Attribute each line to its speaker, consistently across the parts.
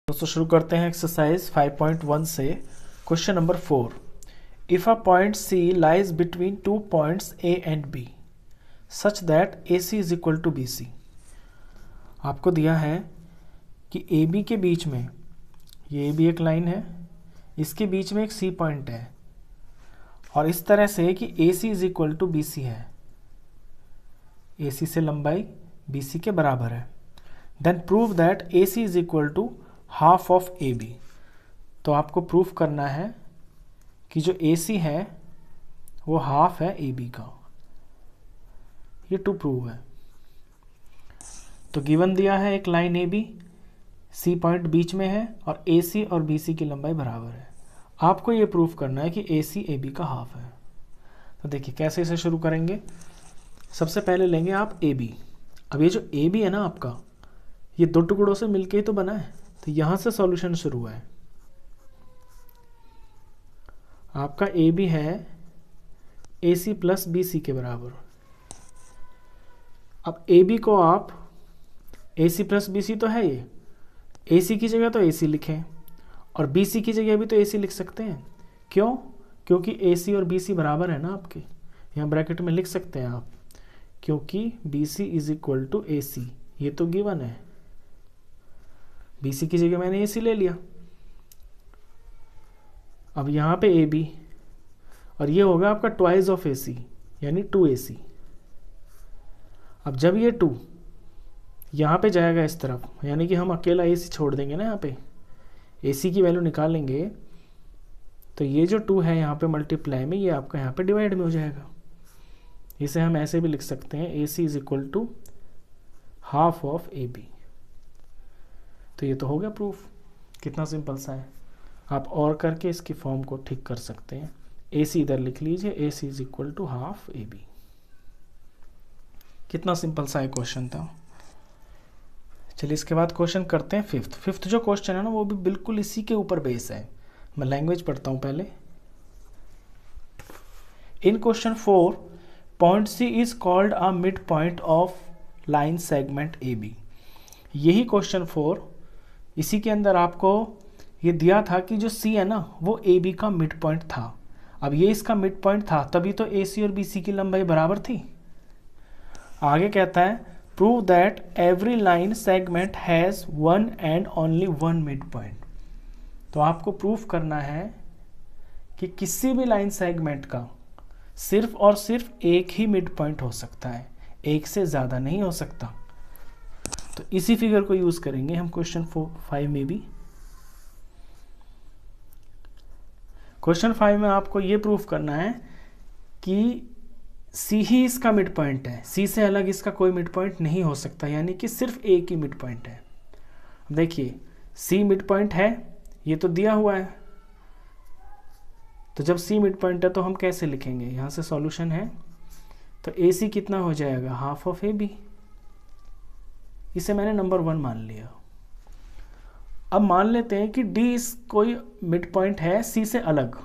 Speaker 1: दोस्तों शुरू करते हैं एक्सरसाइज 5.1 से। Question number 4, if a point C lies between two points A and B such that AC is equal to BC। आपको दिया है कि AB के बीच में, ये AB एक लाइन है, इसके बीच में एक C पॉइंट है और इस तरह से कि AC is equal to BC है। AC से लंबाई BC के बराबर है। Then prove that AC is equal to half of AB। तो आपको प्रूफ करना है कि जो AC है वो हाफ है AB का। ये टू प्रूव है। तो गिवन दिया है एक लाइन AB, C पॉइंट बीच में है और AC और BC की लंबाई बराबर है। आपको ये प्रूफ करना है कि AC AB का हाफ है। तो देखिए कैसे इसे शुरू करेंगे। सबसे पहले लेंगे आप AB। अब ये जो AB है ना आपका, ये दो टुकड़ों से मिलके ही तो बना है, तो यहां से सॉल्यूशन शुरू है। आपका AB है AC प्लस BC के बराबर। अब AB को आप AC प्लस BC तो है, ये AC की जगह तो AC लिखें और BC की जगह भी तो AC लिख सकते हैं। क्यों? क्योंकि AC और BC बराबर है ना आपके। यहाँ ब्रैकेट में लिख सकते हैं आप, क्योंकि BC is equal to AC। ये तो गिवन है। BC की जगह मैंने AC ले लिया। अब यहाँ पे AB और ये होगा आपका ट्वाइस ऑफ AC यानी 2AC। अब जब ये 2 यहाँ पे जाएगा इस तरफ, यानी कि हम अकेला AC छोड़ देंगे ना, यहाँ पे AC की वैल्यू निकालेंगे, तो ये जो 2 है यहाँ पे मल्टीप्लाई में, ये आपका यहाँ पे डिवाइड में हो जाएगा। इसे हम ऐसे भी लिख सकते हैं, AC is equal to half of AB। तो ये तो हो गया प्रूफ। कितना सिंपल सा है। आप और करके इसकी फॉर्म को ठीक कर सकते हैं। AC इधर लिख लीजिए, AC is equal to half AB। कितना सिंपल सा है क्वेश्चन था। चलिए इसके बाद क्वेश्चन करते हैं फिफ्थ जो क्वेश्चन है ना, वो भी बिल्कुल इसी के ऊपर बेस है। मैं लैंग्वेज पढ़ता हूं पहले। In question 4, point C is called a mid point of line segment AB। यही क्वेश्चन 4, इसी के अंदर आपको ये दिया था कि जो C है ना वो AB का मिड पॉइंट था। अब ये इसका मिड पॉइंट था, तभी तो AC और BC की लंबाई बराबर थी। आगे कहता है prove that every line segment has one and only one mid point. तो आपको प्रूफ करना है कि किसी भी लाइन सेगमेंट का सिर्फ और सिर्फ एक ही मिड पॉइंट हो सकता है, एक से ज्यादा नहीं हो सकता। तो इसी फिगर को यूज करेंगे हम क्वेश्चन 5 में भी। क्वेश्चन 5 में आपको ये प्रूफ करना है कि C ही इसका मिड पॉइंट है, C से अलग इसका कोई मिड पॉइंट नहीं हो सकता, यानी कि सिर्फ एक ही मिड पॉइंट है। देखिए C मिड पॉइंट है, ये तो दिया हुआ है। तो जब C मिड पॉइंट है तो हम कैसे लिखेंगे, यहां से सॉल्यूशन है। तो AC कितना हो जाएगा, हाफ ऑफ AB। इसे मैंने नंबर 1 मान लिया। अब मान लेते हैं कि D कोई मिड पॉइंट है C से अलग।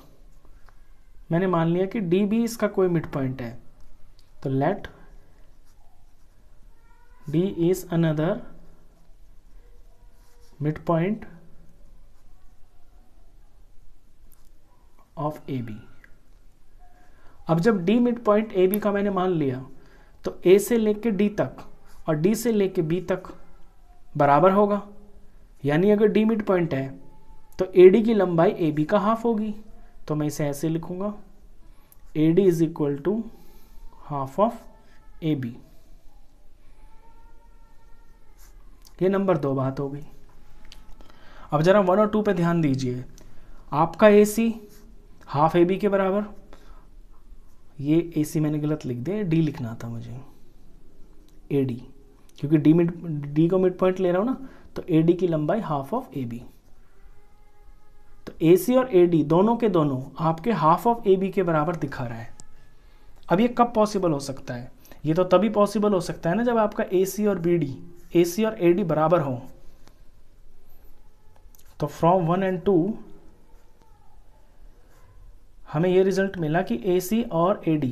Speaker 1: मैंने मान लिया कि D भी इसका कोई मिड पॉइंट है। तो let D is another mid point of AB। अब जब D मिड पॉइंट AB का मैंने मान लिया, तो A से लेके D तक और D से लेके B तक बराबर होगा। यानी अगर D मिड पॉइंट है तो AD की लंबाई AB का हाफ होगी। तो मैं इसे ऐसे लिखूंगा, AD is equal to half of AB। ये नंबर 2 बात हो गई। अब जरा 1 और 2 पे ध्यान दीजिए। आपका AC हाफ AB के बराबर, ये AC मैंने गलत लिख दिया, D लिखना था मुझे, AD, क्योंकि D को मिड पॉइंट ले रहा हूं ना, तो AD की लंबाई हाफ ऑफ AB। तो AC और AD दोनों के दोनों आपके हाफ ऑफ AB के बराबर दिखा रहा है। अब ये कब पॉसिबल हो सकता है, ये तो तभी पॉसिबल हो सकता है ना जब आपका AC और AD बराबर हो। तो फ्रॉम 1 and 2 हमें ये रिजल्ट मिला कि AC और AD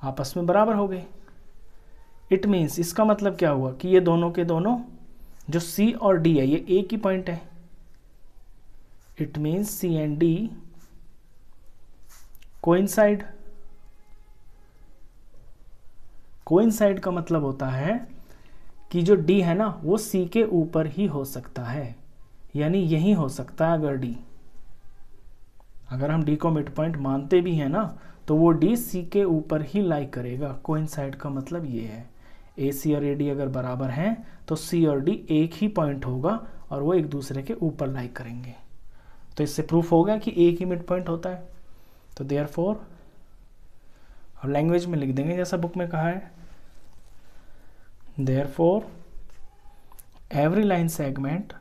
Speaker 1: आपस में बराबर हो गए। इट मीन्स, इसका मतलब क्या हुआ कि ये दोनों के दोनों जो सी और डी है ये एक ही पॉइंट है, it means C and D coincide. Coincide का मतलब होता है कि जो डी है ना वो सी के ऊपर ही हो सकता है, यानी यही हो सकता है। अगर हम डी को मिड पॉइंट मानते भी हैं ना तो वो डी सी के ऊपर ही लाई करेगा। कोइंसाइड का मतलब ये है, ए सी और ए डी अगर बराबर हैं तो सी और डी एक ही पॉइंट होगा और वो एक दूसरे के ऊपर लाई करेंगे। तो इससे प्रूफ हो गया कि एक ही मिड पॉइंट होता है। तो देयरफॉर और लैंग्वेज में लिख देंगे जैसा बुक में कहा है, therefore every line segment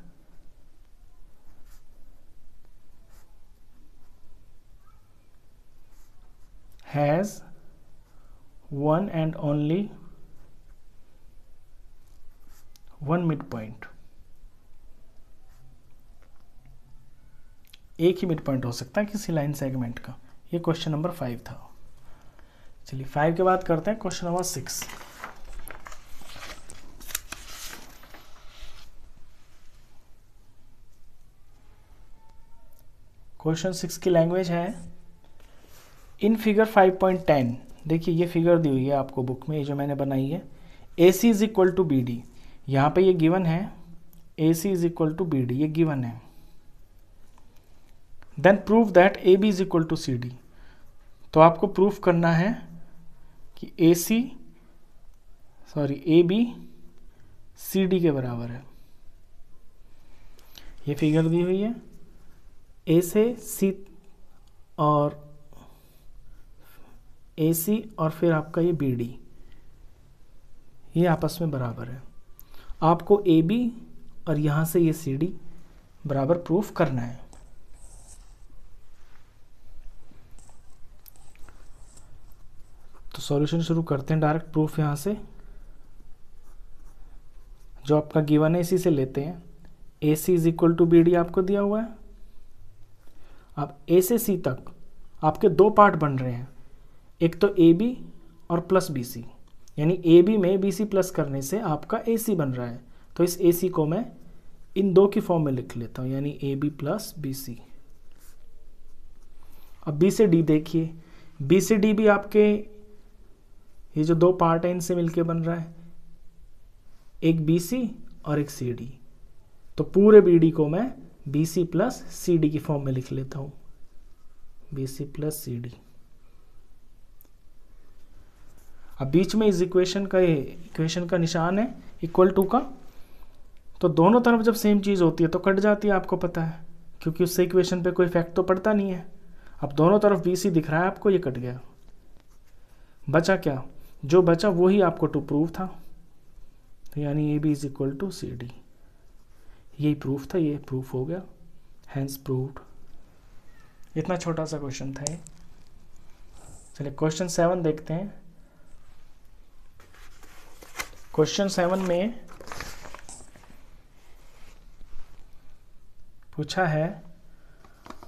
Speaker 1: has one and only one midpoint। एक ही मिड पॉइंट हो सकता है किसी लाइन सेगमेंट का। ये क्वेश्चन नंबर 5 था। चलिए 5 के बाद करते हैं क्वेश्चन नंबर 6। क्वेश्चन 6 की लैंग्वेज है, इन फिगर 5.10 देखिए ये फिगर दी हुई है आपको बुक में, ये जो मैंने बनाई है, A C is equal to B D. यहाँ पे ये गिवन है A C is equal to B D, ये गिवन है। Then prove that A B is equal to C D. तो आपको प्रूफ करना है कि ए बी सी डी के बराबर है। ये फिगर दी हुई है, ए से सी और ए सी और फिर आपका ये बी डी, ये आपस में बराबर है। आपको ए बी और यहाँ से ये सी डी बराबर प्रूफ करना है। तो सॉल्यूशन शुरू करते हैं, डायरेक्ट प्रूफ यहाँ से जो आपका गिवन है इसी से लेते हैं। A C is equal to B D आपको दिया हुआ है। अब ए से सी तक आपके दो पार्ट बन रहे हैं, एक तो ए बी और प्लस बी सी, यानी ए बी में बी सी प्लस करने से आपका ए सी बन रहा है। तो इस ए सी को मैं इन दो की फॉर्म में लिख लेता हूँ, यानी A B plus B C. अब बी से डी देखिए, बी से डी भी आपके ये जो दो पार्ट है इनसे मिलके बन रहा है, एक बी सी और एक सी डी। तो पूरे बी डी को मैं B C plus C D की फॉर्म में लिख लेता हूँ, B C plus C D. अब बीच में इस इक्वेशन का निशान है इक्वल टू का, तो दोनों तरफ जब सेम चीज़ होती है तो कट जाती है, आपको पता है, क्योंकि उससे इक्वेशन पे कोई इफेक्ट तो पड़ता नहीं है। अब दोनों तरफ बी सी दिख रहा है आपको, ये कट गया। बचा क्या? जो बचा वही आपको टू प्रूव था, तो यानी A B is equal to C D. यही प्रूफ था, ये प्रूफ हो गया, हैंस प्रूव्ड। इतना छोटा सा क्वेश्चन था ये। चलिए क्वेश्चन 7 देखते हैं। क्वेश्चन 7 में पूछा है,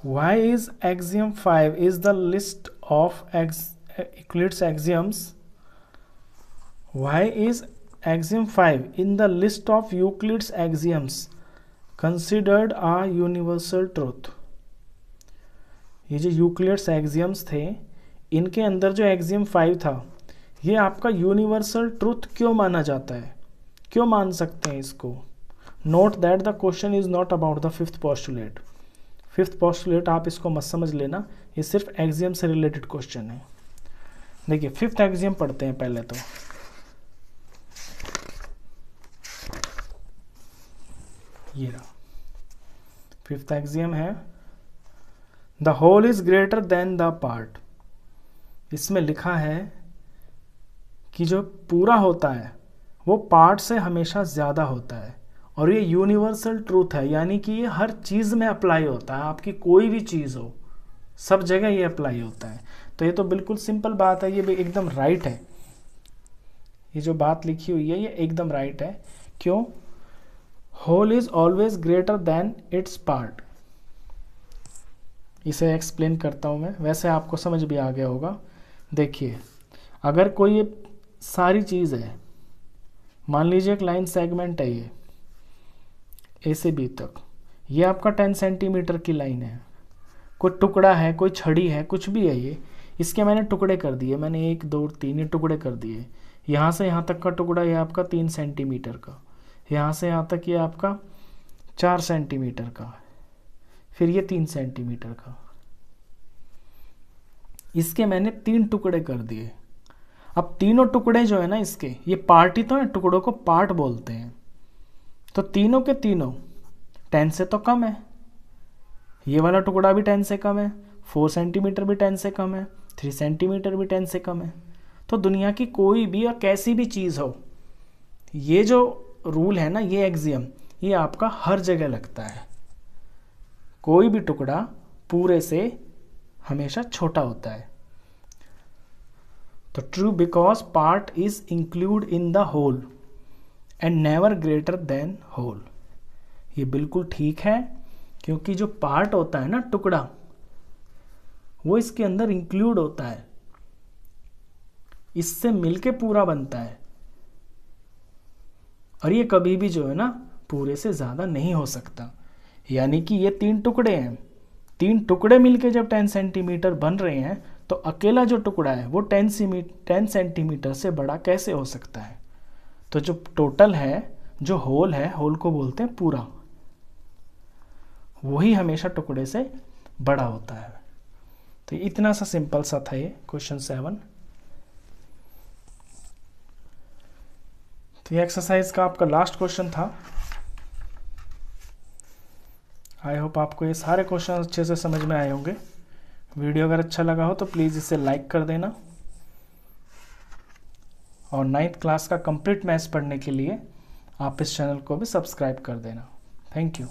Speaker 1: why is axiom 5 is the list of Euclid's axioms. Why is axiom 5 in the list of Euclid's axioms considered a universal truth. ये जो यूक्लिड्स एक्सियम्स थे इनके अंदर जो एक्सियम 5 था ये आपका यूनिवर्सल ट्रूथ क्यों माना जाता है, क्यों मान सकते हैं इसको। Note that the question is not about the fifth postulate. Fifth postulate आप इसको मत समझ लेना, ये सिर्फ एक्सियम से रिलेटेड क्वेश्चन है। देखिए फिफ्थ एक्सियम पढ़ते हैं पहले तो। ये रहा फिफ्थ एक्सियम है, the whole is greater than the part. इसमें लिखा है कि जो पूरा होता है वो पार्ट से हमेशा ज़्यादा होता है, और ये यूनिवर्सल ट्रूथ है, यानी कि ये हर चीज़ में अप्लाई होता है। आपकी कोई भी चीज़ हो सब जगह ये अप्लाई होता है। तो ये तो बिल्कुल सिंपल बात है, ये भी एकदम राइट है। ये जो बात लिखी हुई है ये एकदम राइट है। क्यों? Whole is always greater than its part. इसे एक्सप्लेन करता हूँ मैं, वैसे आपको समझ भी आ गया होगा। देखिए अगर कोई ये सारी चीज़ है, मान लीजिए एक लाइन सेगमेंट है ये, ए से बी तक, ये आपका 10 सेंटीमीटर की लाइन है। कोई टुकड़ा है, कोई छड़ी है, कुछ भी है ये, इसके मैंने टुकड़े कर दिए, मैंने 1 2 3 ये टुकड़े कर दिए। यहाँ से यहाँ तक का टुकड़ा ये आपका 3 सेंटीमीटर का, यहाँ से यहाँ तक ये आपका 4 सेंटीमीटर का, फिर ये 3 सेंटीमीटर का। इसके मैंने 3 टुकड़े कर दिए। अब तीनों टुकड़े जो है ना इसके, ये पार्ट ही तो है, टुकड़ों को पार्ट बोलते हैं। तो तीनों के तीनों 10 से तो कम है, ये वाला टुकड़ा भी 10 से कम है, 4 सेंटीमीटर भी 10 से कम है, 3 सेंटीमीटर भी 10 से कम है। तो दुनिया की कोई भी और कैसी भी चीज़ हो, ये जो रूल है ना, ये एक्सियम, ये आपका हर जगह लगता है। कोई भी टुकड़ा पूरे से हमेशा छोटा होता है। तो true because part is include in the whole and never greater than whole. ये बिल्कुल ठीक है, क्योंकि जो पार्ट होता है ना, टुकड़ा, वो इसके अंदर इंक्लूड होता है, इससे मिलके पूरा बनता है। और ये कभी भी जो है ना पूरे से ज़्यादा नहीं हो सकता। यानी कि ये 3 टुकड़े हैं, 3 टुकड़े मिलके जब 10 सेंटीमीटर बन रहे हैं, तो अकेला जो टुकड़ा है वो 10 सेंटीमीटर से बड़ा कैसे हो सकता है। तो जो टोटल है, जो होल है, होल को बोलते हैं पूरा, वही हमेशा टुकड़े से बड़ा होता है। तो इतना सा सिंपल सा था ये क्वेश्चन 7। तो ये एक्सरसाइज का आपका लास्ट क्वेश्चन था। आई होप आपको ये सारे क्वेश्चन अच्छे से समझ में आए होंगे। वीडियो अगर अच्छा लगा हो तो प्लीज़ इसे लाइक कर देना, और 9th क्लास का कंप्लीट मैथ्स पढ़ने के लिए आप इस चैनल को भी सब्सक्राइब कर देना। Thank you.